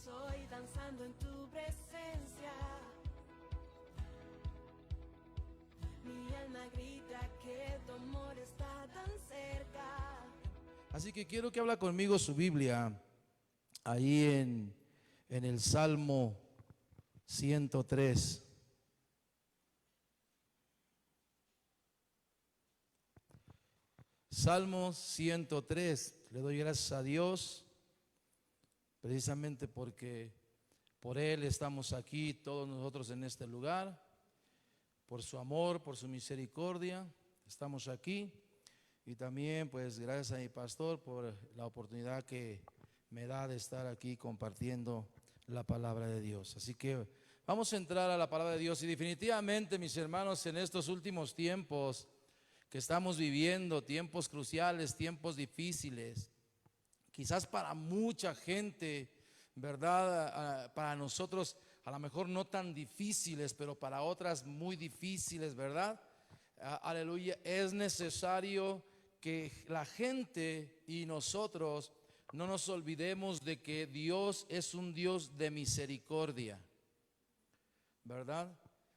estoy danzando en tu presencia. Mi alma grita que tu amor está tan cerca. Así que quiero que habla conmigo su Biblia, ahí en el Salmo 103. Salmo 103. Le doy gracias a Dios, precisamente porque por Él estamos aquí, todos nosotros en este lugar, por su amor, por su misericordia, estamos aquí. Y también pues gracias a mi pastor por la oportunidad que me da de estar aquí compartiendo la palabra de Dios. Así que vamos a entrar a la palabra de Dios. Y definitivamente, mis hermanos, en estos últimos tiempos que estamos viviendo, tiempos cruciales, tiempos difíciles, quizás para mucha gente, ¿verdad? Para nosotros a lo mejor no tan difíciles, pero para otras muy difíciles, ¿verdad? Aleluya, es necesario que la gente y nosotros no nos olvidemos de que Dios es un Dios de misericordia, ¿verdad?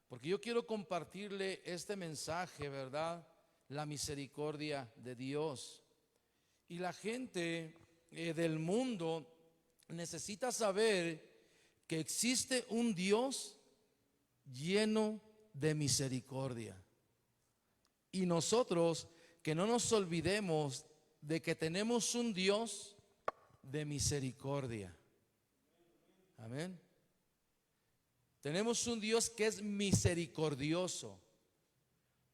Porque yo quiero compartirle este mensaje, ¿verdad? La misericordia de Dios. Y la gente del mundo necesita saber que existe un Dios lleno de misericordia. Y nosotros que no nos olvidemos de que tenemos un Dios de misericordia. Amén. Tenemos un Dios que es misericordioso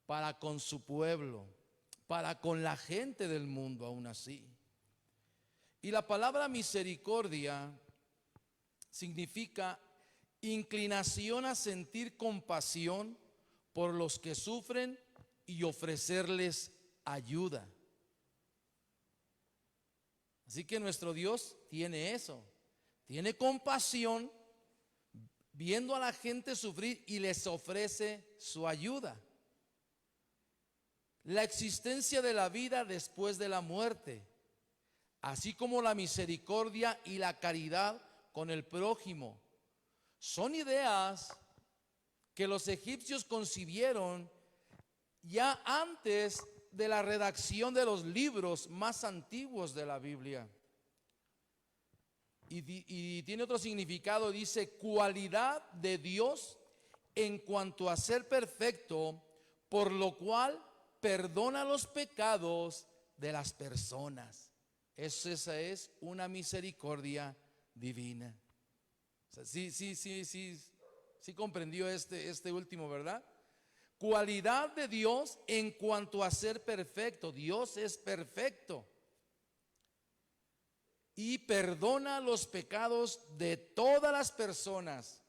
para con su pueblo, para con la gente del mundo aún así. Y la palabra misericordia significa inclinación a sentir compasión por los que sufren y ofrecerles ayuda. Así que nuestro Dios tiene eso, tiene compasión viendo a la gente sufrir y les ofrece su ayuda. La existencia de la vida después de la muerte, así como la misericordia y la caridad con el prójimo, son ideas que los egipcios concibieron ya antes de la redacción de los libros más antiguos de la Biblia. Y tiene otro significado, dice cualidad de Dios en cuanto a ser perfecto, por lo cual perdona los pecados de las personas. Esa es una misericordia divina. O sea, sí comprendió este último, ¿verdad? Cualidad de Dios en cuanto a ser perfecto. Dios es perfecto y perdona los pecados de todas las personas,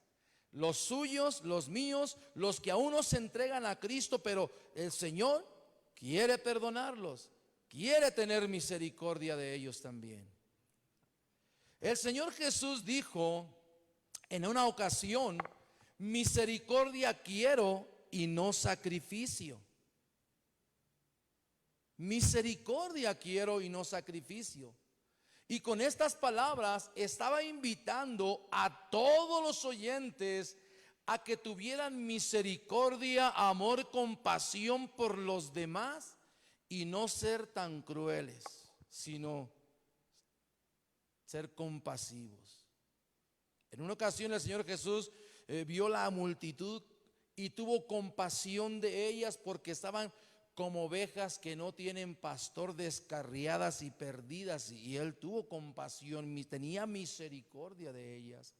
los suyos, los míos, los que aún no se entregan a Cristo, pero el Señor quiere perdonarlos, quiere tener misericordia de ellos también. El Señor Jesús dijo en una ocasión: misericordia quiero y no sacrificio. Misericordia quiero y no sacrificio. Y con estas palabras estaba invitando a todos los oyentes a que tuvieran misericordia, amor, compasión por los demás y no ser tan crueles, sino ser compasivos. En una ocasión el Señor Jesús vio la multitud y tuvo compasión de ellas porque estaban como ovejas que no tienen pastor, descarriadas y perdidas, y Él tuvo compasión, tenía misericordia de ellas.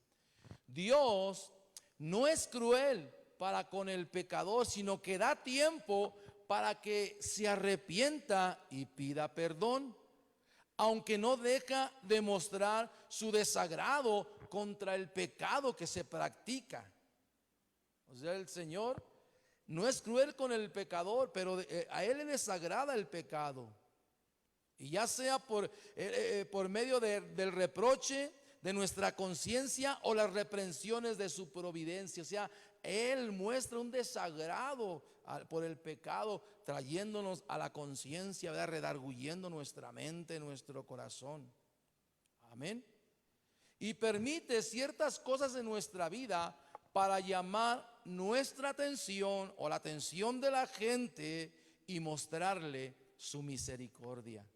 Dios no es cruel para con el pecador, sino que da tiempo para que se arrepienta y pida perdón, aunque no deja de mostrar su desagrado contra el pecado que se practica. O sea, el Señor no es cruel con el pecador, pero a Él le desagrada el pecado. Y ya sea por medio del reproche de nuestra conciencia o las reprensiones de su providencia. O sea, Él muestra un desagrado por el pecado, trayéndonos a la conciencia, ¿verdad? Redarguyendo nuestra mente, nuestro corazón. Amén. y permite ciertas cosas en nuestra vida para llamar nuestra atención o la atención de la gente y mostrarle su misericordia.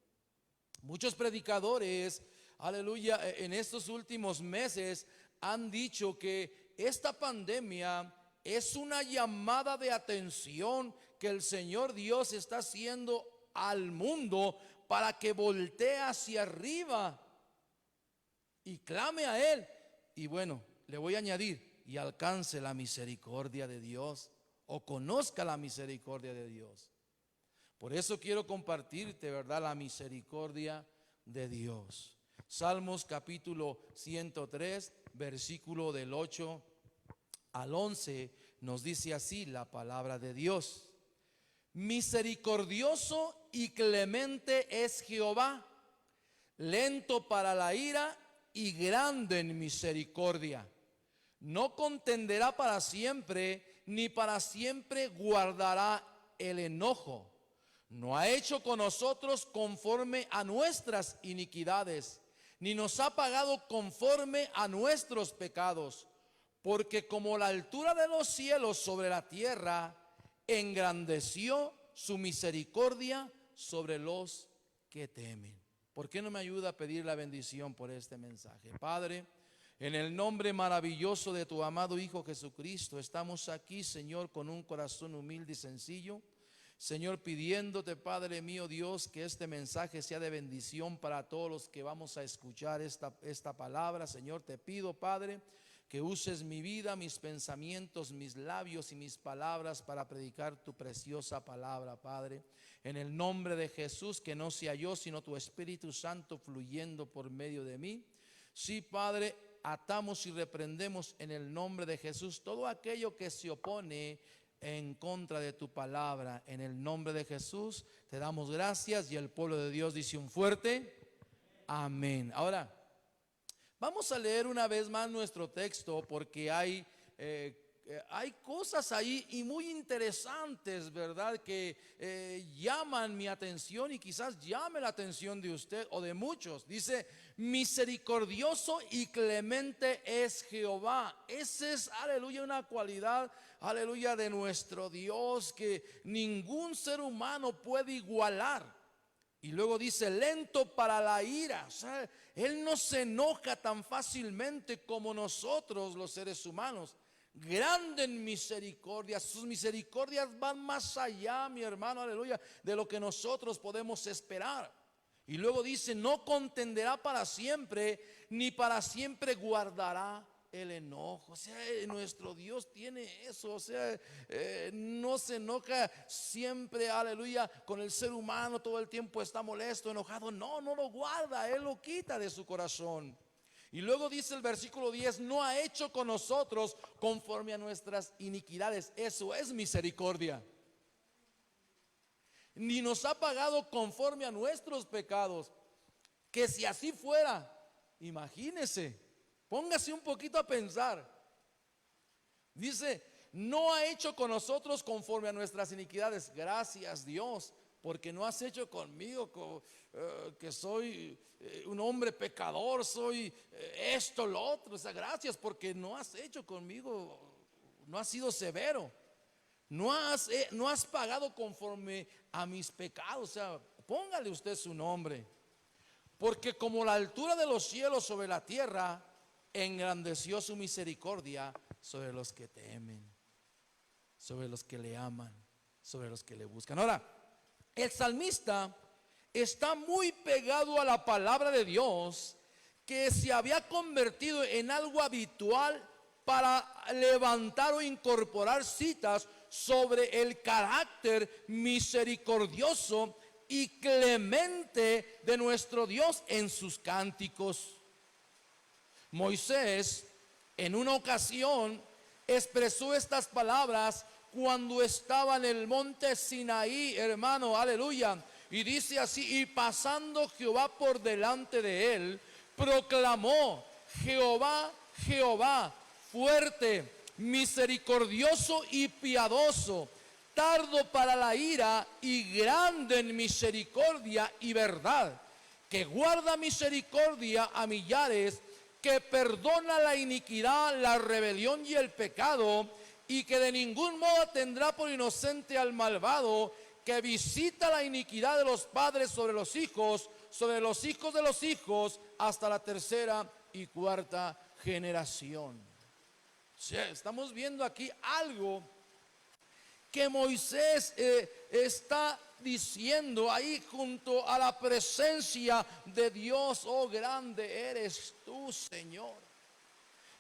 Muchos predicadores, aleluya, en estos últimos meses han dicho que esta pandemia es una llamada de atención que el Señor Dios está haciendo al mundo para que voltee hacia arriba y clame a Él. Y bueno, le voy a añadir, y alcance la misericordia de Dios, o conozca la misericordia de Dios. Por eso quiero compartirte, ¿verdad?, la misericordia de Dios. Salmos capítulo 103, versículo del 8 al 11, nos dice así la palabra de Dios. Misericordioso y clemente es Jehová, lento para la ira y grande en misericordia. No contenderá para siempre, ni para siempre guardará el enojo. No ha hecho con nosotros conforme a nuestras iniquidades, ni nos ha pagado conforme a nuestros pecados. Porque como la altura de los cielos sobre la tierra, engrandeció su misericordia sobre los que temen. ¿Por qué no me ayuda a pedir la bendición por este mensaje? Padre, en el nombre maravilloso de tu amado Hijo Jesucristo, estamos aquí, Señor, con un corazón humilde y sencillo. Señor, pidiéndote, Padre mío Dios, que este mensaje sea de bendición para todos los que vamos a escuchar esta palabra. Señor, te pido, Padre, que uses mi vida, mis pensamientos, mis labios y mis palabras para predicar tu preciosa palabra, Padre. En el nombre de Jesús, que no sea yo, sino tu Espíritu Santo fluyendo por medio de mí. Sí, Padre, atamos y reprendemos en el nombre de Jesús todo aquello que se opone en contra de tu palabra. En el nombre de Jesús te damos gracias, y el pueblo de Dios dice un fuerte amén. Ahora, vamos a leer una vez más nuestro texto, porque hay cosas ahí y muy interesantes, ¿verdad?, que llaman mi atención y quizás llame la atención de usted o de muchos. Dice, misericordioso y clemente es Jehová. Esa es, aleluya, una cualidad, aleluya, de nuestro Dios que ningún ser humano puede igualar. Y luego dice, lento para la ira. O sea, Él no se enoja tan fácilmente como nosotros los seres humanos. Grande en misericordia. Sus misericordias van más allá, mi hermano, aleluya, de lo que nosotros podemos esperar. Y luego dice, no contenderá para siempre, ni para siempre guardará el enojo. O sea, nuestro Dios tiene eso. O sea, no se enoja siempre, aleluya, con el ser humano. Todo el tiempo está molesto, enojado. No lo guarda, Él lo quita de su corazón. Y luego dice el versículo 10, no ha hecho con nosotros conforme a nuestras iniquidades. Eso es misericordia. Ni nos ha pagado conforme a nuestros pecados. Que si así fuera, imagínese, póngase un poquito a pensar. Dice, no ha hecho con nosotros conforme a nuestras iniquidades. Gracias, Dios, porque no has hecho conmigo que soy un hombre pecador, soy esto, lo otro. O sea, gracias porque no has hecho conmigo, no has sido severo. No has pagado conforme a mis pecados. O sea, póngale usted su nombre. Porque como la altura de los cielos sobre la tierra, engrandeció su misericordia sobre los que temen, sobre los que le aman, sobre los que le buscan. Ahora, el salmista está muy pegado a la palabra de Dios, que se había convertido en algo habitual para levantar o incorporar citas sobre el carácter misericordioso y clemente de nuestro Dios en sus cánticos. Moisés en una ocasión expresó estas palabras cuando estaba en el monte Sinaí, hermano, aleluya, y dice así, y pasando Jehová por delante de él, proclamó, Jehová, Jehová, fuerte, misericordioso y piadoso, tardo para la ira y grande en misericordia y verdad, que guarda misericordia a millares que perdona la iniquidad, la rebelión y el pecado, y que de ningún modo tendrá por inocente al malvado, que visita la iniquidad de los padres sobre los hijos de los hijos, hasta la tercera y cuarta generación. Sí, estamos viendo aquí algo que Moisés está diciendo ahí junto a la presencia de Dios. Oh, grande eres tú, Señor,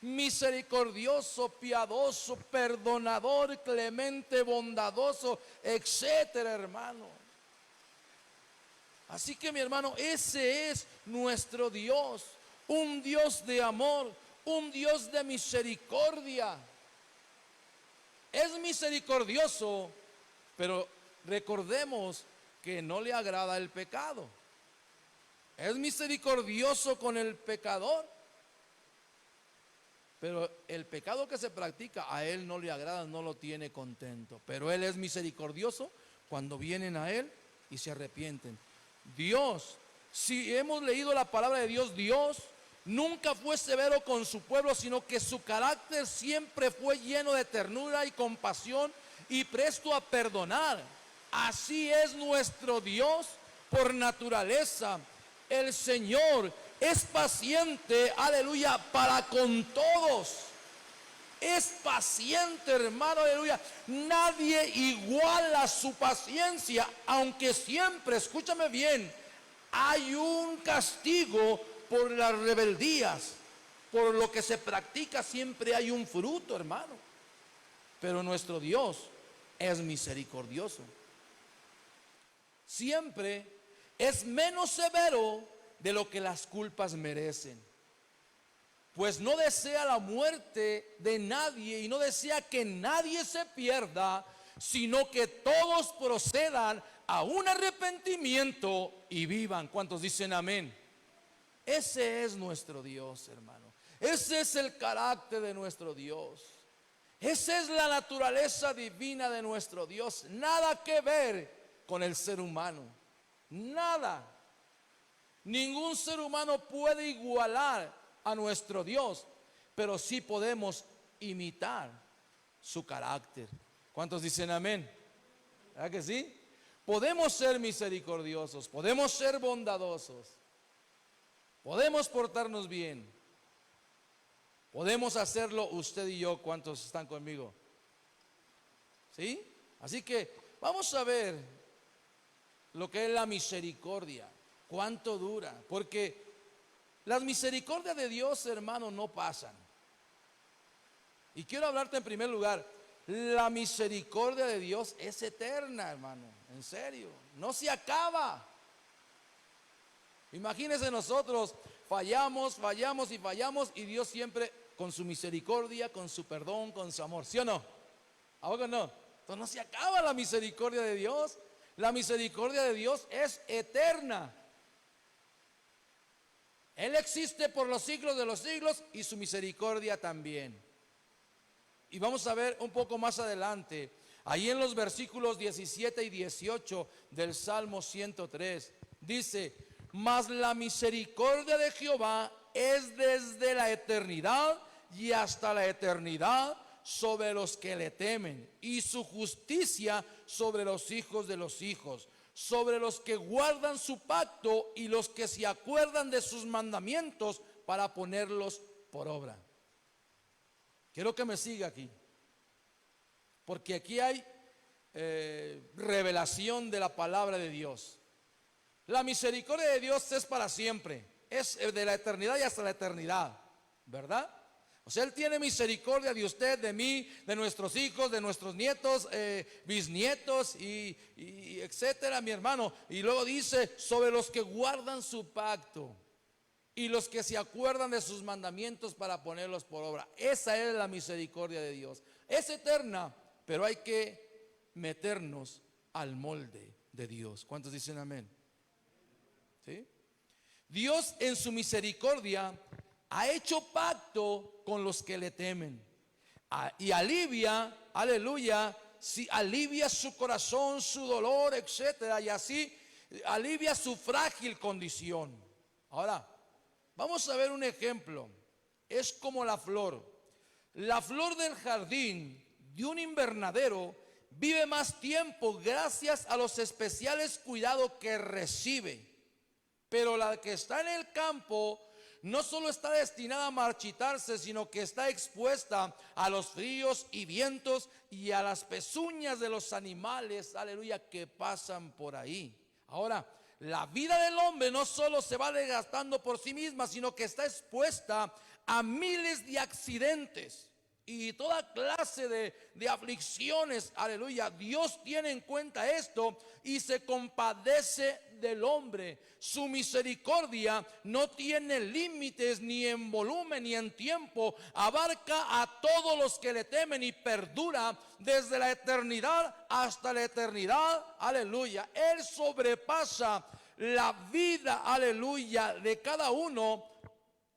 misericordioso, piadoso, perdonador, clemente, bondadoso, etcétera, hermano. Así que, mi hermano, ese es nuestro Dios, un Dios de amor, un Dios de misericordia. Es misericordioso, pero recordemos que no le agrada el pecado. Es misericordioso con el pecador, pero el pecado que se practica a Él no le agrada, no lo tiene contento. Pero Él es misericordioso cuando vienen a Él y se arrepienten. Dios, si hemos leído la palabra de Dios, Dios nunca fue severo con su pueblo, sino que su carácter siempre fue lleno de ternura y compasión y presto a perdonar. Así es nuestro Dios por naturaleza. El Señor es paciente, aleluya, para con todos. Es paciente, hermano, aleluya. Nadie iguala su paciencia, aunque siempre, escúchame bien, hay un castigo por las rebeldías. Por lo que se practica siempre hay un fruto, hermano. Pero nuestro Dios es misericordioso. Siempre es menos severo de lo que las culpas merecen, pues no desea la muerte de nadie y no desea que nadie se pierda, sino que todos procedan a un arrepentimiento y vivan. ¿Cuántos dicen amén? Ese es nuestro Dios, hermano. Ese es el carácter de nuestro Dios. Esa es la naturaleza divina de nuestro Dios. Nada que ver con el ser humano. Nada. Ningún ser humano puede igualar a nuestro Dios, pero sí podemos imitar su carácter. ¿Cuántos dicen amén? ¿Verdad que sí? Podemos ser misericordiosos, podemos ser bondadosos, podemos portarnos bien, podemos hacerlo usted y yo. ¿Cuántos están conmigo? ¿Sí? Así que vamos a ver lo que es la misericordia. ¿Cuánto dura? Porque las misericordias de Dios, hermano, no pasan. Y quiero hablarte en primer lugar, la misericordia de Dios es eterna, hermano. En serio, no se acaba. Imagínense, nosotros fallamos y Dios siempre con su misericordia, con su perdón, con su amor. ¿Sí o no? ¿Ahora no? Entonces no se acaba la misericordia de Dios. La misericordia de Dios es eterna. Él existe por los siglos de los siglos y su misericordia también. Y vamos a ver un poco más adelante, ahí en los versículos 17 y 18 del Salmo 103, dice: mas la misericordia de Jehová es desde la eternidad y hasta la eternidad sobre los que le temen, y su justicia sobre los hijos de los hijos, sobre los que guardan su pacto y los que se acuerdan de sus mandamientos para ponerlos por obra. Quiero que me siga aquí, porque aquí hay revelación de la palabra de Dios. La misericordia de Dios es para siempre, es de la eternidad y hasta la eternidad, ¿verdad? O sea, Él tiene misericordia de usted, de mí, de nuestros hijos, de nuestros nietos, bisnietos y etcétera, mi hermano. Y luego dice, sobre los que guardan su pacto y los que se acuerdan de sus mandamientos para ponerlos por obra. Esa es la misericordia de Dios. Es eterna, pero hay que meternos al molde de Dios. ¿Cuántos dicen amén? ¿Sí? Dios en su misericordia ha hecho pacto con los que le temen y alivia, aleluya, alivia su corazón, su dolor, etcétera, y así alivia su frágil condición. Ahora, vamos a ver un ejemplo. es como la flor. La flor del jardín de un invernadero vive más tiempo gracias a los especiales cuidados que recibe. Pero la que está en el campo no solo está destinada a marchitarse, sino que está expuesta a los fríos y vientos y a las pezuñas de los animales, aleluya, que pasan por ahí. Ahora, la vida del hombre no solo se va desgastando por sí misma, sino que está expuesta a miles de accidentes y toda clase de aflicciones, aleluya. Dios tiene en cuenta esto y se compadece del hombre. Su misericordia no tiene límites ni en volumen ni en tiempo. Abarca a todos los que le temen y perdura desde la eternidad hasta la eternidad, aleluya. Él sobrepasa la vida, aleluya, de cada uno,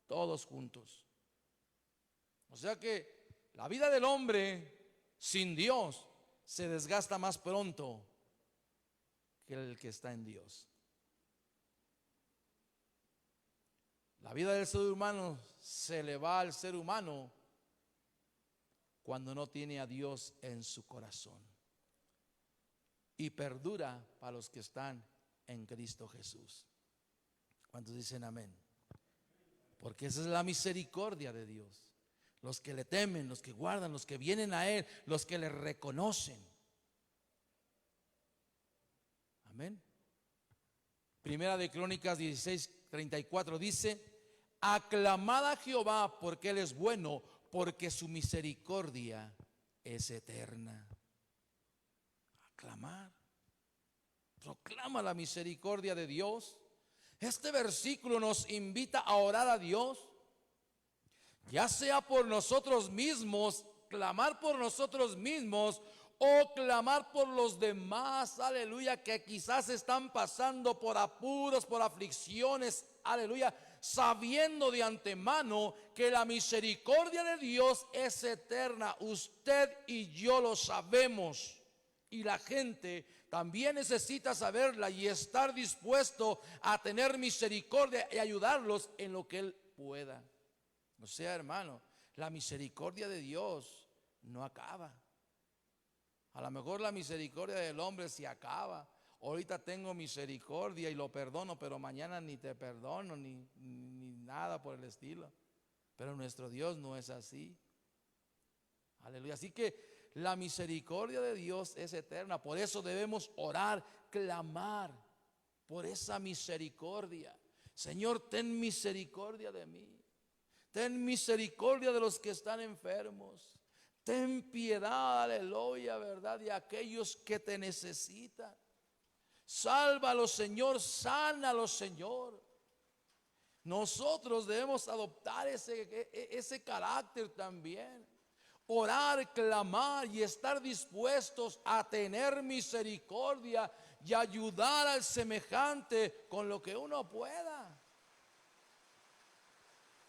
todos juntos. O sea que la vida del hombre sin Dios se desgasta más pronto que el que está en Dios. La vida del ser humano se le va al ser humano cuando no tiene a Dios en su corazón. Y perdura para los que están en Cristo Jesús. ¿Cuántos dicen amén? Porque esa es la misericordia de Dios. Los que le temen, los que guardan, los que vienen a Él, los que le reconocen. Amén. Primera de Crónicas 16:34 dice: aclamad a Jehová porque Él es bueno, porque su misericordia es eterna. Aclamar. Proclama la misericordia de Dios. Este versículo nos invita a orar a Dios, ya sea por nosotros mismos, clamar por nosotros mismos, o clamar por los demás, aleluya, que quizás están pasando por apuros, por aflicciones, aleluya, sabiendo de antemano que la misericordia de Dios es eterna. Usted y yo lo sabemos, y la gente también necesita saberla y estar dispuesto a tener misericordia y ayudarlos en lo que Él pueda. O sea, hermano, la misericordia de Dios no acaba. A lo mejor la misericordia del hombre se acaba. Ahorita tengo misericordia y lo perdono, pero mañana ni te perdono, ni nada por el estilo. Pero nuestro Dios no es así. Aleluya. Así que la misericordia de Dios es eterna. Por eso debemos orar, clamar por esa misericordia. Señor, ten misericordia de mí. Ten misericordia de los que están enfermos. Ten piedad, aleluya, verdad, de aquellos que te necesitan. Sálvalos, Señor, sánalos, Señor. Nosotros debemos adoptar ese carácter también. Orar, clamar y estar dispuestos a tener misericordia y ayudar al semejante con lo que uno pueda.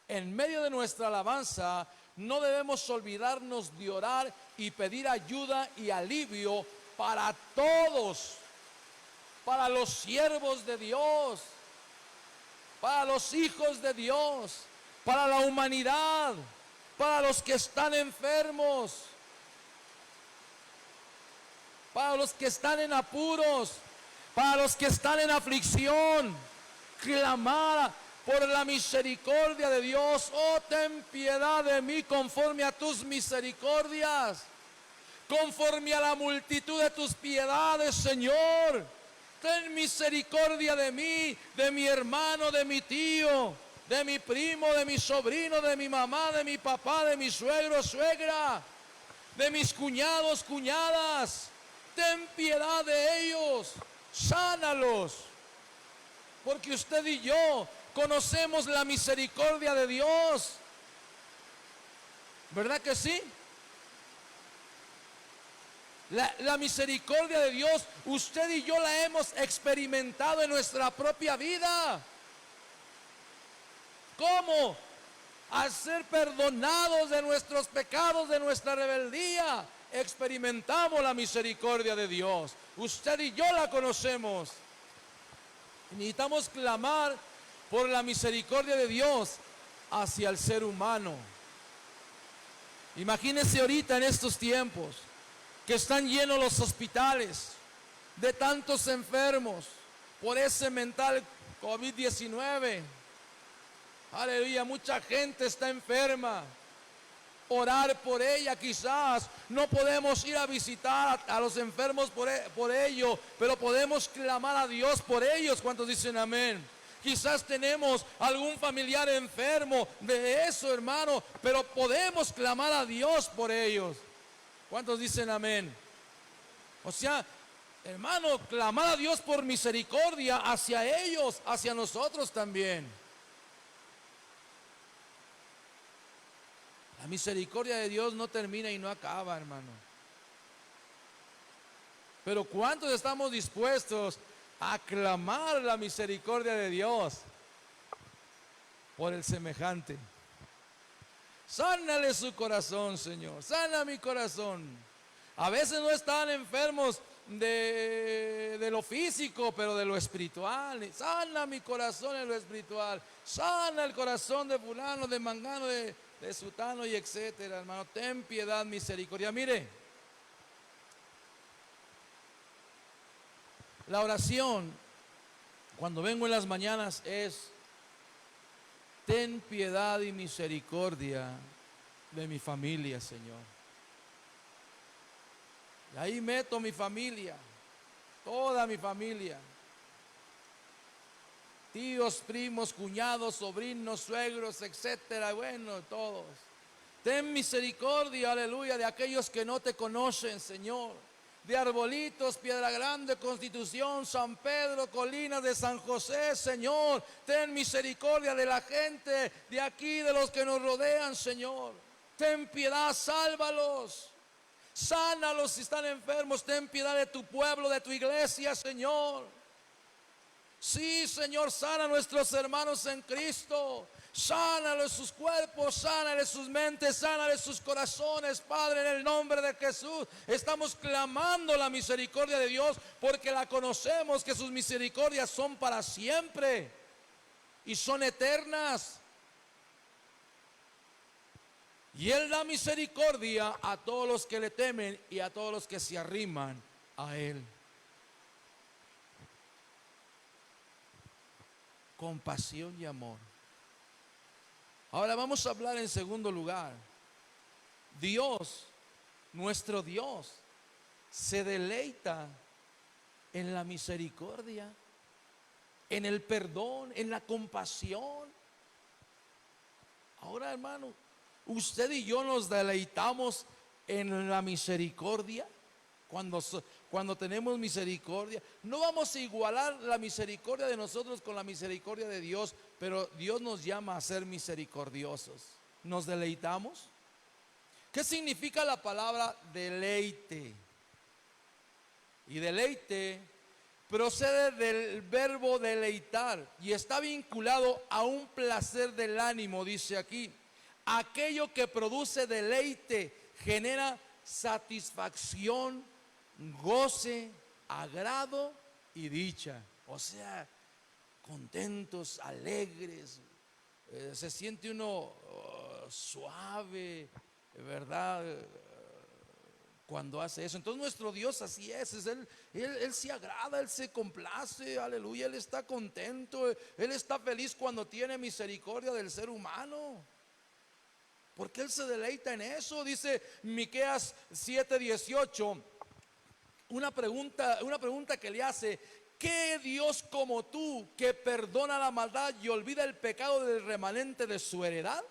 En medio de nuestra alabanza no debemos olvidarnos de orar y pedir ayuda y alivio para todos, para los siervos de Dios, para los hijos de Dios, para la humanidad, para los que están enfermos, para los que están en apuros, para los que están en aflicción. Clamar por la misericordia de Dios. Oh, ten piedad de mí conforme a tus misericordias, conforme a la multitud de tus piedades, Señor. Ten misericordia de mí, de mi hermano, de mi tío, de mi primo, de mi sobrino, de mi mamá, de mi papá, de mi suegro, suegra, de mis cuñados, cuñadas. Ten piedad de ellos, sánalos, porque usted y yo conocemos la misericordia de Dios. ¿Verdad que sí? La misericordia de Dios, usted y yo la hemos experimentado en nuestra propia vida. ¿Cómo? Al ser perdonados de nuestros pecados, de nuestra rebeldía, experimentamos la misericordia de Dios. Usted y yo la conocemos. Necesitamos clamar por la misericordia de Dios hacia el ser humano. Imagínense ahorita en estos tiempos que están llenos los hospitales de tantos enfermos por ese mental COVID-19. Aleluya, mucha gente está enferma. Orar por ella, quizás no podemos ir a visitar a los enfermos por ello, pero podemos clamar a Dios por ellos. ¿Cuántos dicen amén? Quizás tenemos algún familiar enfermo de eso, hermano, pero podemos clamar a Dios por ellos. ¿Cuántos dicen amén? O sea, hermano, clamar a Dios por misericordia hacia ellos, hacia nosotros también. La misericordia de Dios no termina y no acaba, hermano. Pero ¿cuántos estamos dispuestos a clamar la misericordia de Dios por el semejante? Sánale su corazón, Señor. Sana mi corazón. A veces no están enfermos de lo físico, pero de lo espiritual. Sana mi corazón en lo espiritual. Sana el corazón de fulano, de mangano, de sutano y etcétera, hermano. Ten piedad, misericordia. Mire, la oración cuando vengo en las mañanas es: ten piedad y misericordia de mi familia, Señor. Y ahí meto mi familia, toda mi familia, tíos, primos, cuñados, sobrinos, suegros, etcétera, bueno, todos. Ten misericordia, aleluya, de aquellos que no te conocen, Señor. De Arbolitos, Piedra Grande, Constitución, San Pedro, Colinas de San José, Señor. Ten misericordia de la gente de aquí, de los que nos rodean, Señor. Ten piedad, sálvalos. Sánalos si están enfermos. Ten piedad de tu pueblo, de tu iglesia, Señor. Sí, Señor, sana a nuestros hermanos en Cristo. Sánale sus cuerpos, sánale sus mentes, sánale sus corazones, Padre, en el nombre de Jesús. Estamos clamando la misericordia de Dios porque la conocemos, que sus misericordias son para siempre y son eternas. Y Él da misericordia a todos los que le temen y a todos los que se arriman a Él. Compasión y amor. Ahora vamos a hablar en segundo lugar. Dios, nuestro Dios, se deleita en la misericordia, en el perdón, en la compasión. Ahora, hermano, usted y yo nos deleitamos en la misericordia. Cuando tenemos misericordia, no vamos a igualar la misericordia de nosotros con la misericordia de Dios, pero Dios nos llama a ser misericordiosos. ¿Nos deleitamos? ¿Qué significa la palabra deleite? Y deleite procede del verbo deleitar y está vinculado a un placer del ánimo, dice aquí. Aquello que produce deleite genera satisfacción, goce, agrado y dicha. O sea, contentos, alegres, se siente uno suave, ¿verdad? Cuando hace eso. Entonces nuestro Dios así es él se agrada, Él se complace, aleluya, Él está contento, Él está feliz cuando tiene misericordia del ser humano. Porque Él se deleita en eso. Dice Miqueas 7:18. Una pregunta que le hace: ¿qué Dios como tú que perdona la maldad y olvida el pecado del remanente de su heredad?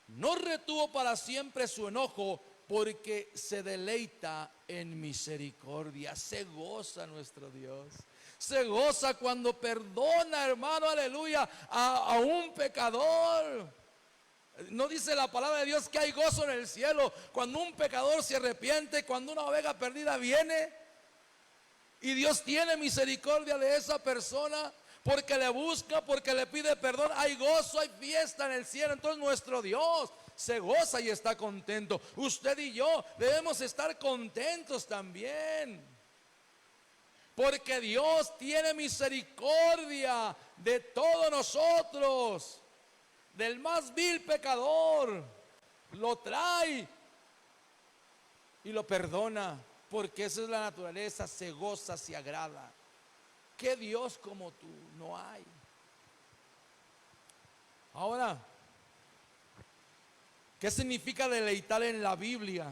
No retuvo para siempre su enojo, porque se deleita en misericordia. Se goza nuestro Dios. Se goza cuando perdona, hermano, aleluya, a un pecador. ¿No dice la palabra de Dios que hay gozo en el cielo cuando un pecador se arrepiente, cuando una oveja perdida viene y Dios tiene misericordia de esa persona porque le busca, porque le pide perdón? Hay gozo, hay fiesta en el cielo. Entonces nuestro Dios se goza y está contento. Usted y yo debemos estar contentos también, porque Dios tiene misericordia de todos nosotros. del más vil pecador, lo trae y lo perdona, porque esa es la naturaleza, se goza, se agrada. ¿Qué Dios como tú? No hay. Ahora, ¿qué significa deleitar en la Biblia?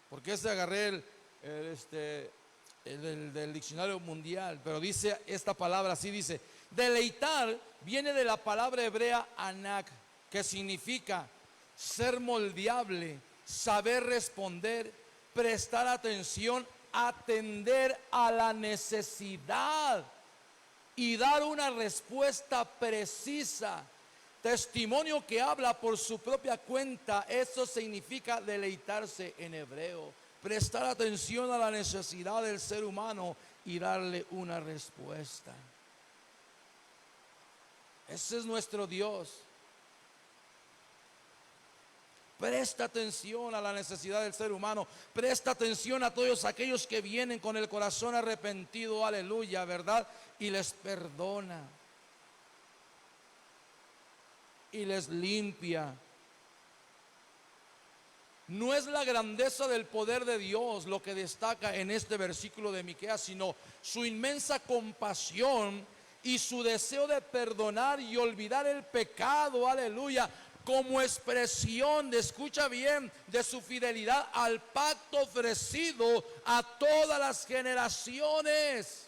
Porque ese agarré del diccionario mundial, pero dice esta palabra, así dice: deleitar viene de la palabra hebrea anak, que significa ser moldeable, saber responder, prestar atención, atender a la necesidad y dar una respuesta precisa. Testimonio que habla por su propia cuenta, eso significa deleitarse en hebreo. Prestar atención a la necesidad del ser humano y darle una respuesta. Ese es nuestro Dios. Presta atención a la necesidad del ser humano. Presta atención a todos aquellos que vienen con el corazón arrepentido, aleluya, ¿verdad? Y les perdona. Y les limpia. No es la grandeza del poder de Dios lo que destaca en este versículo de Miqueas, sino su inmensa compasión y su deseo de perdonar y olvidar el pecado, aleluya, como expresión de, escucha bien, de su fidelidad al pacto ofrecido a todas las generaciones.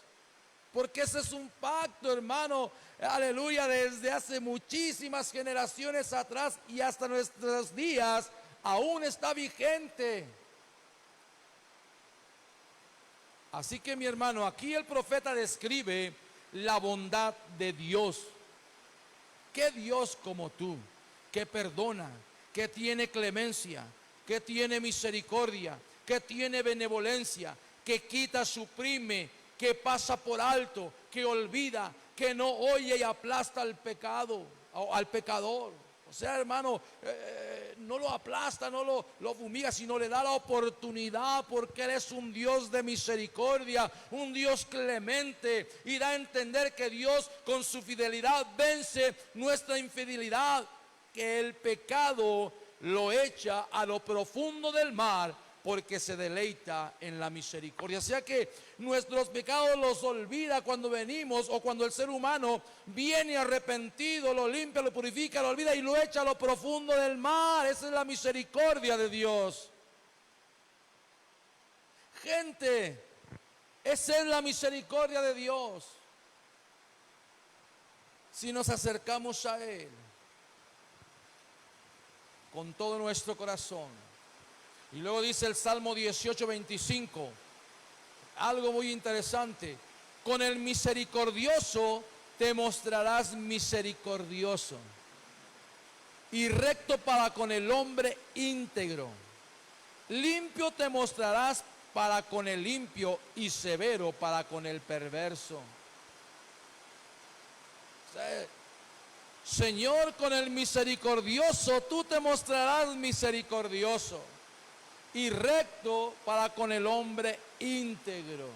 Porque ese es un pacto, hermano, aleluya, desde hace muchísimas generaciones atrás y hasta nuestros días aún está vigente. Así que, mi hermano, aquí el profeta describe la bondad de Dios. ¿Qué Dios como tú? Que perdona, que tiene clemencia, que tiene misericordia, que tiene benevolencia, que quita, suprime, que pasa por alto, que olvida, que no oye y aplasta al pecado, al pecador. O sea, hermano, no lo aplasta, no lo fumiga, sino le da la oportunidad, porque Él es un Dios de misericordia, un Dios clemente, y da a entender que Dios con su fidelidad vence nuestra infidelidad, que el pecado lo echa a lo profundo del mar, porque se deleita en la misericordia. O sea que nuestros pecados los olvida cuando venimos, o cuando el ser humano viene arrepentido, lo limpia, lo purifica, lo olvida y lo echa a lo profundo del mar. Esa es la misericordia de Dios. Gente, esa es la misericordia de Dios. Si nos acercamos a Él con todo nuestro corazón. Y luego dice el Salmo 18:25, algo muy interesante: con el misericordioso te mostrarás misericordioso, y recto para con el hombre íntegro. Limpio te mostrarás para con el limpio, y severo para con el perverso. Señor, con el misericordioso tú te mostrarás misericordioso, y recto para con el hombre íntegro.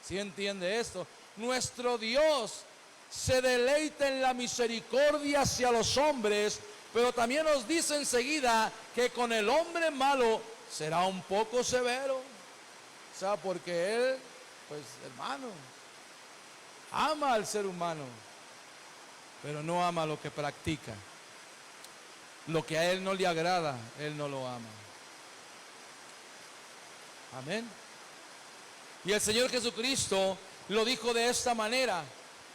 ¿Sí entiende esto? Nuestro Dios se deleita en la misericordia hacia los hombres, pero también nos dice enseguida que con el hombre malo será un poco severo. O sea, porque Él, pues, hermano, ama al ser humano, pero no ama lo que practica. Lo que a Él no le agrada, Él no lo ama. Amén. Y el Señor Jesucristo lo dijo de esta manera: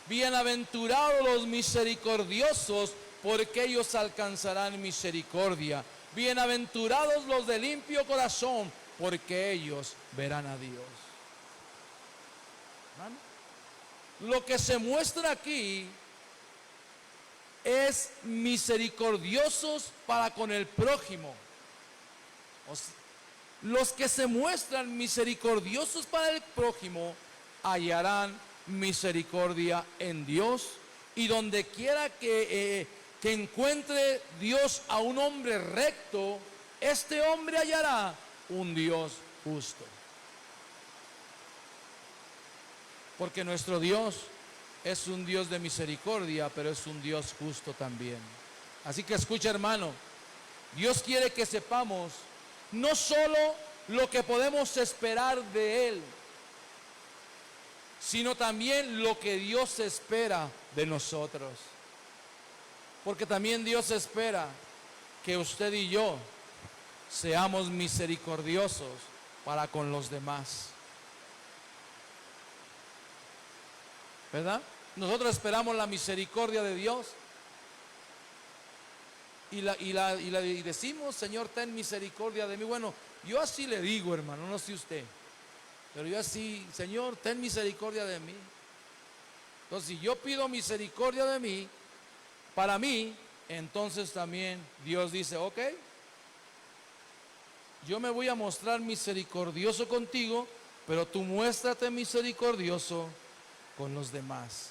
bienaventurados los misericordiosos, porque ellos alcanzarán misericordia. Bienaventurados los de limpio corazón, porque ellos verán a Dios. ¿Amén? Lo que se muestra aquí es misericordiosos para con el prójimo. Los que se muestran misericordiosos para el prójimo hallarán misericordia en Dios, y donde quiera que encuentre Dios a un hombre recto, este hombre hallará un Dios justo. Porque nuestro Dios es un Dios de misericordia, pero es un Dios justo también. Así que escucha, hermano, Dios quiere que sepamos no solo lo que podemos esperar de Él, sino también lo que Dios espera de nosotros. Porque también Dios espera que usted y yo seamos misericordiosos para con los demás. ¿Verdad? Nosotros esperamos la misericordia de Dios y decimos, Señor, ten misericordia de mí. Bueno, yo así le digo, hermano, no sé usted, pero yo así, Señor, ten misericordia de mí. Entonces, si yo pido misericordia de mí, para mí, entonces también Dios dice, ok, yo me voy a mostrar misericordioso contigo, pero tú muéstrate misericordioso con los demás.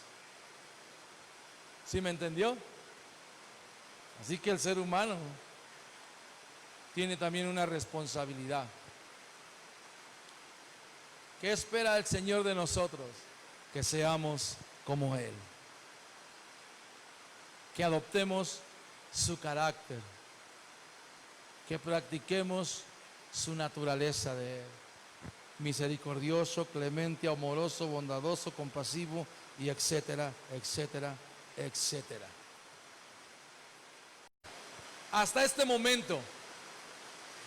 ¿Sí me entendió? Así que el ser humano tiene también una responsabilidad. ¿Qué espera el Señor de nosotros? Que seamos como Él. Que adoptemos su carácter. Que practiquemos su naturaleza de Él. Misericordioso, clemente, amoroso, bondadoso, compasivo y etcétera, etcétera, etcétera. Hasta este momento,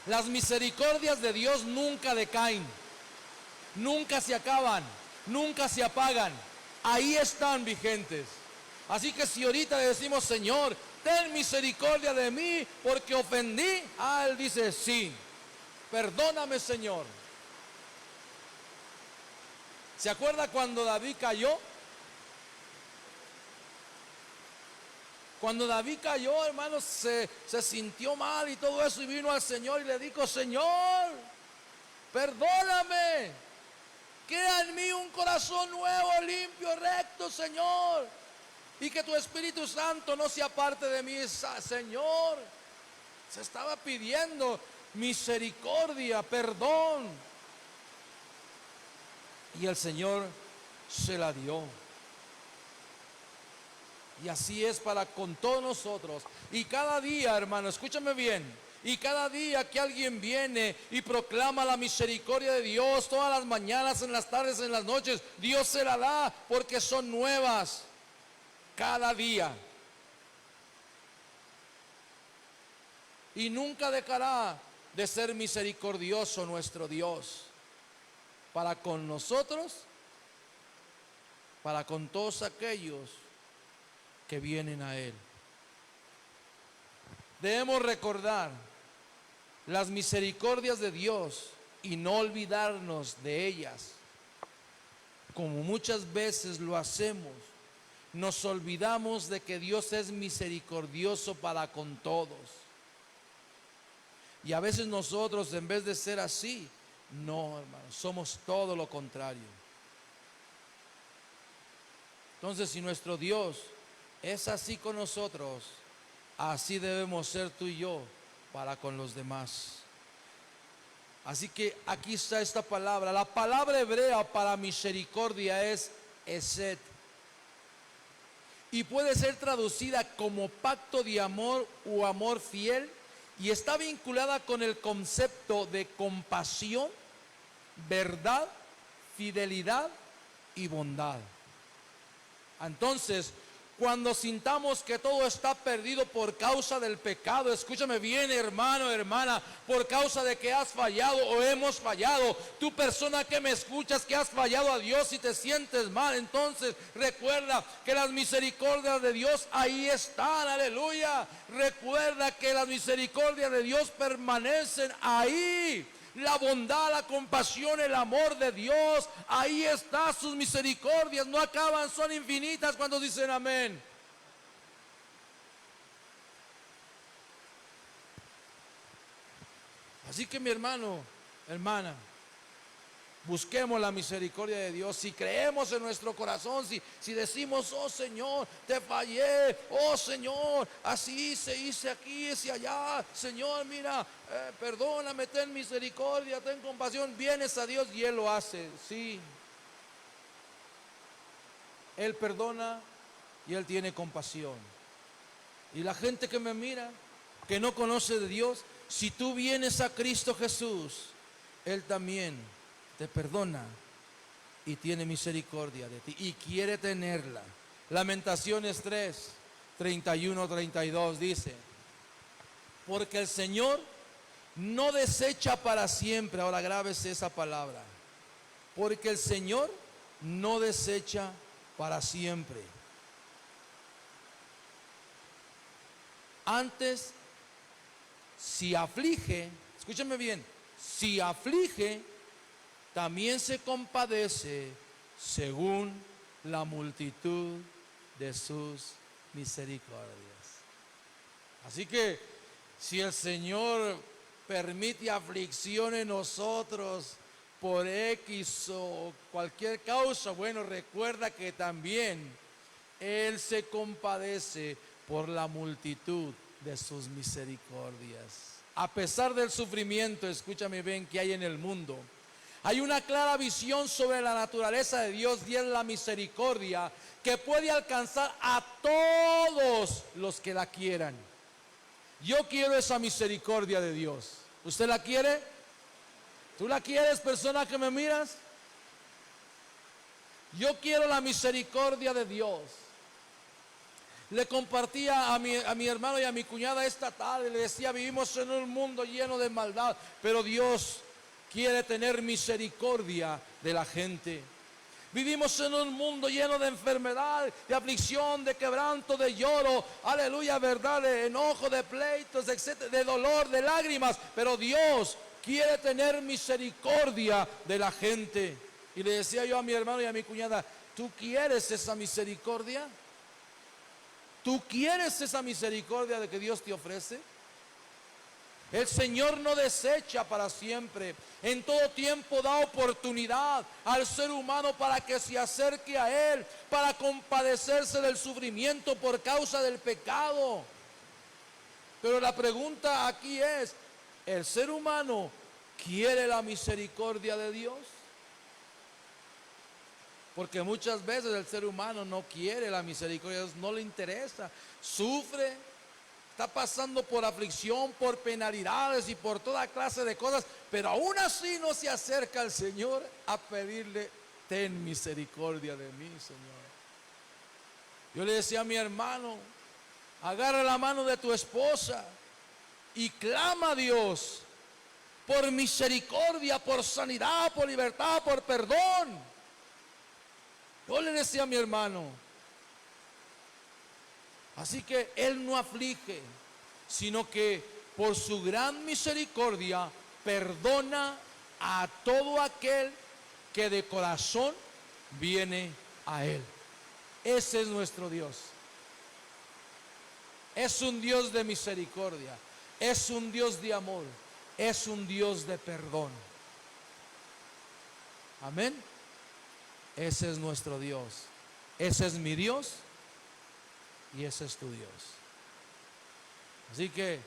las misericordias de Dios nunca decaen, nunca se acaban, nunca se apagan. Ahí están vigentes. Así que si ahorita decimos, Señor, ten misericordia de mí porque ofendí, Él dice, sí, perdóname, Señor. ¿Se acuerda cuando David cayó? Cuando David cayó, hermanos, se sintió mal y todo eso, y vino al Señor y le dijo, Señor, perdóname, crea en mí un corazón nuevo, limpio, recto, Señor, y que tu Espíritu Santo no se aparte de mí. Señor, se estaba pidiendo misericordia, perdón, y el Señor se la dio. Y así es para con todos nosotros. Y cada día, hermano, escúchame bien. Y cada día que alguien viene y proclama la misericordia de Dios, todas las mañanas, en las tardes, en las noches, Dios se la da porque son nuevas. Cada día. Y nunca dejará de ser misericordioso nuestro Dios. Para con nosotros, para con todos aquellos que vienen a Él. Debemos recordar las misericordias de Dios y no olvidarnos de ellas. Como muchas veces lo hacemos, nos olvidamos de que Dios es misericordioso para con todos. Y a veces nosotros, en vez de ser así, no, hermanos, somos todo lo contrario. Entonces, si nuestro Dios es así con nosotros, así debemos ser tú y yo para con los demás. Así que aquí está esta palabra. La palabra hebrea para misericordia es esed. Y puede ser traducida como pacto de amor o amor fiel. Y está vinculada con el concepto de compasión, verdad, fidelidad y bondad. Entonces, cuando sintamos que todo está perdido por causa del pecado, escúchame bien, hermano, hermana, por causa de que has fallado o hemos fallado, tú persona que me escuchas que has fallado a Dios y te sientes mal, entonces recuerda que las misericordias de Dios ahí están, aleluya. Recuerda que las misericordias de Dios permanecen ahí. La bondad, la compasión, el amor de Dios, ahí está, sus misericordias no acaban, son infinitas. Cuando dicen amén. Así que mi hermano, hermana, busquemos la misericordia de Dios. Si creemos en nuestro corazón, si decimos, oh Señor, te fallé, oh Señor, así se hice aquí, hice allá, Señor, mira, perdóname, ten misericordia, ten compasión, vienes a Dios y Él lo hace, sí. Él perdona y Él tiene compasión. Y la gente que me mira, que no conoce de Dios, si tú vienes a Cristo Jesús, Él también te perdona y tiene misericordia de ti y quiere tenerla. Lamentaciones 3, 31, 32 dice, porque el Señor no desecha para siempre. Ahora grábese esa palabra. Porque el Señor no desecha para siempre. Antes, si aflige, escúchame bien, si aflige, también se compadece según la multitud de sus misericordias. Así que si el Señor permite aflicción en nosotros por X o cualquier causa, bueno, recuerda que también Él se compadece por la multitud de sus misericordias. A pesar del sufrimiento, escúchame bien, que hay en el mundo, hay una clara visión sobre la naturaleza de Dios y es la misericordia que puede alcanzar a todos los que la quieran. Yo quiero esa misericordia de Dios. ¿Usted la quiere? ¿Tú la quieres, persona que me miras? Yo quiero la misericordia de Dios. Le compartía a mi hermano y a mi cuñada esta tarde, le decía, vivimos en un mundo lleno de maldad, pero Dios quiere tener misericordia de la gente. Vivimos en un mundo lleno de enfermedad, de aflicción, de quebranto, de lloro, aleluya, verdad, de enojo, de pleitos, etcétera, de dolor, de lágrimas, pero Dios quiere tener misericordia de la gente. Y le decía yo a mi hermano y a mi cuñada, ¿tú quieres esa misericordia? ¿Tú quieres esa misericordia de que Dios te ofrece? El Señor no desecha para siempre. En todo tiempo da oportunidad al ser humano para que se acerque a Él, para compadecerse del sufrimiento por causa del pecado. Pero la pregunta aquí es, ¿el ser humano quiere la misericordia de Dios? Porque muchas veces el ser humano no quiere la misericordia de Dios, no le interesa, sufre, está pasando por aflicción, por penalidades y por toda clase de cosas, pero aún así no se acerca al Señor a pedirle, ten misericordia de mí, Señor. Yo le decía a mi hermano, agarra la mano de tu esposa y clama a Dios por misericordia, por sanidad, por libertad, por perdón. Yo le decía a mi hermano, así que Él no aflige, sino que por su gran misericordia perdona a todo aquel que de corazón viene a Él. Ese es nuestro Dios. Es un Dios de misericordia, es un Dios de amor, es un Dios de perdón. Amén. Ese es nuestro Dios. Ese es mi Dios y ese es tu Dios. Así que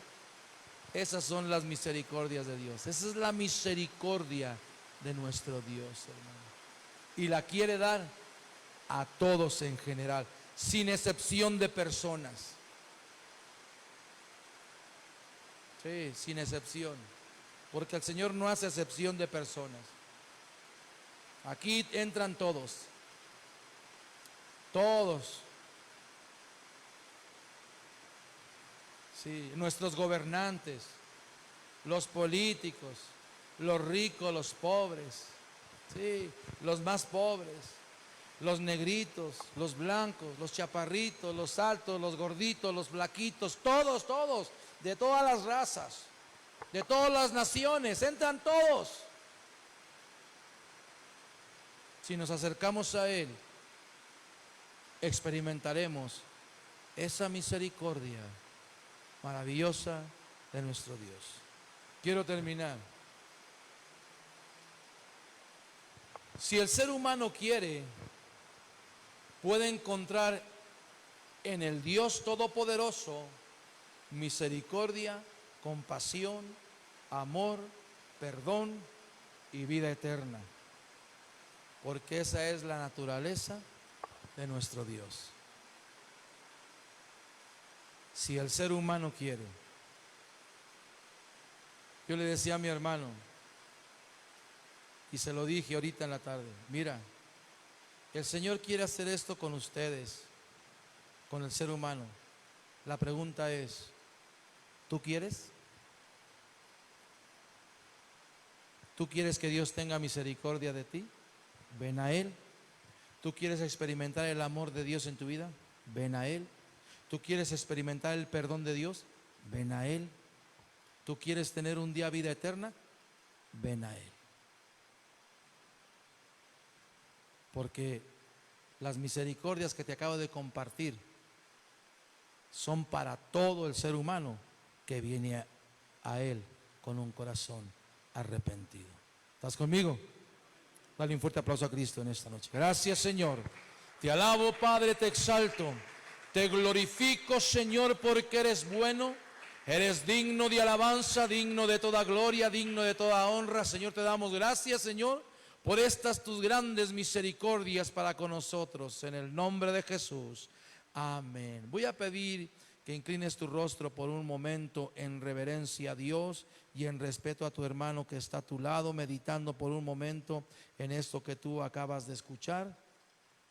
esas son las misericordias de Dios. Esa es la misericordia de nuestro Dios, hermano. Y la quiere dar a todos en general, sin excepción de personas. Sí, sin excepción. Porque el Señor no hace excepción de personas. Aquí entran todos. Todos. Sí, nuestros gobernantes, los políticos, los ricos, los pobres, sí, los más pobres, los negritos, los blancos, los chaparritos, los altos, los gorditos, los flaquitos, todos, todos, de todas las razas, de todas las naciones, entran todos. Si nos acercamos a Él, experimentaremos esa misericordia maravillosa de nuestro Dios. Quiero terminar. Si el ser humano quiere, puede encontrar en el Dios Todopoderoso misericordia, compasión, amor, perdón y vida eterna. Porque esa es la naturaleza de nuestro Dios. si el ser humano quiere. Yo le decía a mi hermano, y se lo dije ahorita en la tarde, mira, el Señor quiere hacer esto con ustedes, con el ser humano. La pregunta es, ¿tú quieres? ¿Tú quieres que Dios tenga misericordia de ti? Ven a Él. ¿Tú quieres experimentar el amor de Dios en tu vida? Ven a Él. ¿Tú quieres experimentar el perdón de Dios? Ven a Él. ¿Tú quieres tener un día vida eterna? Ven a Él. Porque las misericordias que te acabo de compartir son para todo el ser humano que viene a Él con un corazón arrepentido. ¿Estás conmigo? Dale un fuerte aplauso a Cristo en esta noche. Gracias, Señor. Te alabo, Padre, te exalto. Te glorifico, Señor, porque eres bueno. Eres digno de alabanza, digno de toda gloria, digno de toda honra. Señor, te damos gracias, Señor, por estas tus grandes misericordias para con nosotros. En el nombre de Jesús. Amén. Voy a pedir que inclines tu rostro por un momento en reverencia a Dios y en respeto a tu hermano que está a tu lado, meditando por un momento en esto que tú acabas de escuchar,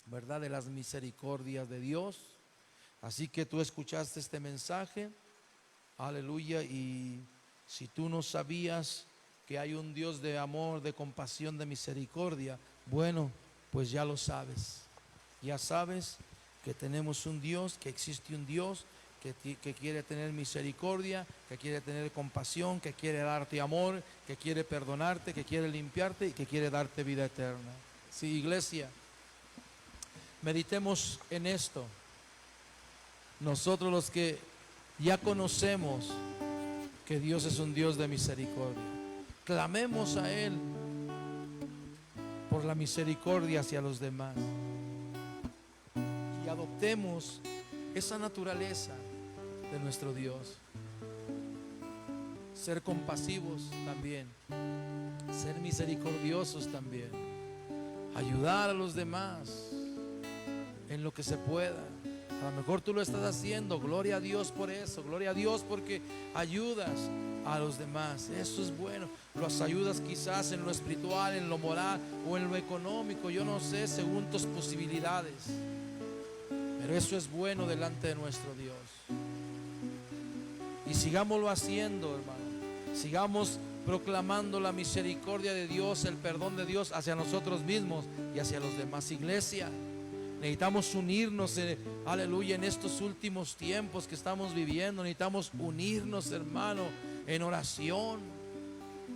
¿verdad? De las misericordias de Dios. Así que tú escuchaste este mensaje, aleluya, y si tú no sabías que hay un Dios de amor, de compasión, de misericordia, bueno, pues ya lo sabes. Ya sabes que tenemos un Dios, que existe un Dios que quiere tener misericordia, que quiere tener compasión, que quiere darte amor, que quiere perdonarte, que quiere limpiarte y que quiere darte vida eterna. Sí, iglesia, meditemos en esto. Nosotros los que ya conocemos que Dios es un Dios de misericordia, clamemos a Él por la misericordia hacia los demás y adoptemos esa naturaleza de nuestro Dios. Ser compasivos también, ser misericordiosos también, ayudar a los demás en lo que se pueda. A lo mejor tú lo estás haciendo, gloria a Dios por eso, gloria a Dios porque ayudas a los demás. Eso es bueno. Los ayudas quizás en lo espiritual, en lo moral o en lo económico, yo no sé, según tus posibilidades. Pero eso es bueno delante de nuestro Dios. Y sigámoslo haciendo, hermano. Sigamos proclamando la misericordia de Dios, el perdón de Dios hacia nosotros mismos y hacia los demás. Iglesia, necesitamos unirnos, aleluya, en estos últimos tiempos que estamos viviendo. Necesitamos unirnos, hermano, en oración,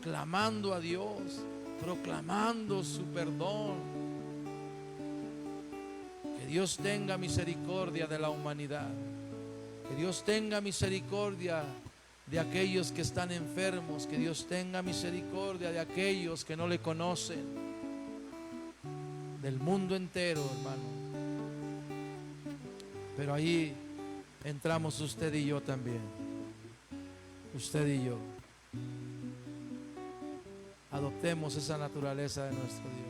clamando a Dios, proclamando su perdón. Que Dios tenga misericordia de la humanidad. Que Dios tenga misericordia de aquellos que están enfermos. Que Dios tenga misericordia de aquellos que no le conocen. Del mundo entero, hermano. Pero ahí entramos usted y yo también. Usted y yo. Adoptemos esa naturaleza de nuestro Dios.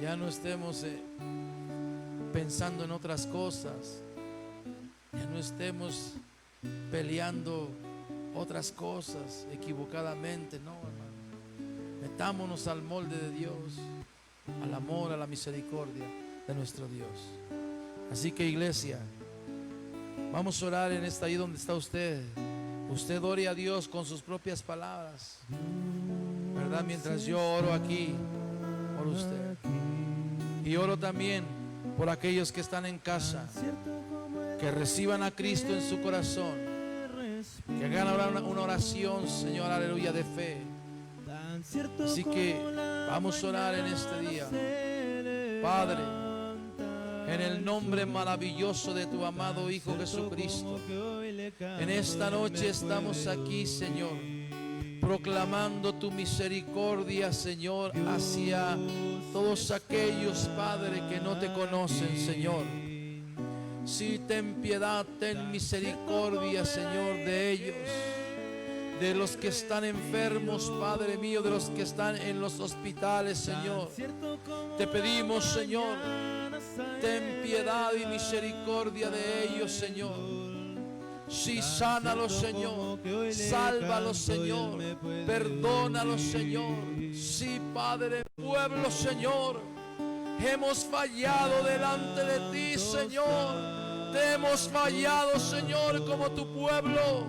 Ya no estemos pensando en otras cosas. Ya no estemos peleando otras cosas equivocadamente. No, hermano. Metámonos al molde de Dios, al amor, a la misericordia de nuestro Dios. Así que, iglesia, vamos a orar en esta ahí donde está usted. Usted ore a Dios con sus propias palabras, ¿verdad? Mientras yo oro aquí por usted. Y oro también por aquellos que están en casa, que reciban a Cristo en su corazón, que hagan ahora una oración, Señor, aleluya, de fe. Así que vamos a orar en este día. Padre, en el nombre maravilloso de tu amado Hijo Jesucristo, en esta noche estamos aquí, Señor, proclamando tu misericordia, Señor, hacia todos aquellos, Padre, que no te conocen, Señor. Sí, ten piedad, ten misericordia, Señor, de ellos, de los que están enfermos, Padre mío, de los que están en los hospitales, Señor. Te pedimos, Señor, Ten piedad y misericordia de ellos, Señor. Sí, sánalos, Señor. Sálvalos, Señor. Perdónalos, Señor. Sí, Padre, pueblo, Señor. Hemos fallado delante de ti, Señor. Te hemos fallado, Señor, como tu pueblo.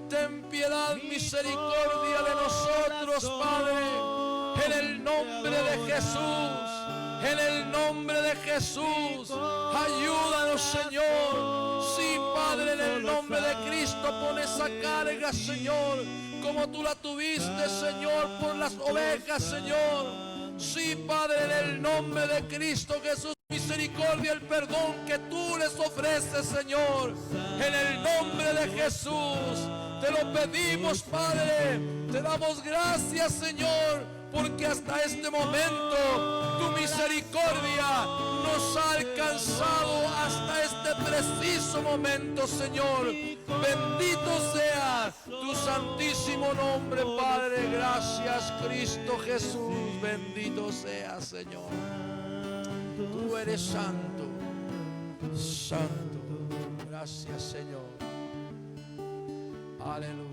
Ten piedad, misericordia de nosotros, Padre. En el nombre de Jesús. En el nombre de Jesús, ayúdanos, Señor. Sí, Padre, en el nombre de Cristo, pon esa carga, Señor, como tú la tuviste, Señor, por las ovejas, Señor. Sí, Padre, en el nombre de Cristo Jesús, misericordia, el perdón que tú les ofreces, Señor. En el nombre de Jesús, te lo pedimos, Padre. Te damos gracias, Señor, porque hasta este momento tu misericordia nos ha alcanzado hasta este preciso momento, Señor. Bendito sea tu santísimo nombre, Padre. Gracias, Cristo Jesús. Bendito sea, Señor. Tú eres santo, santo. Gracias, Señor. Aleluya.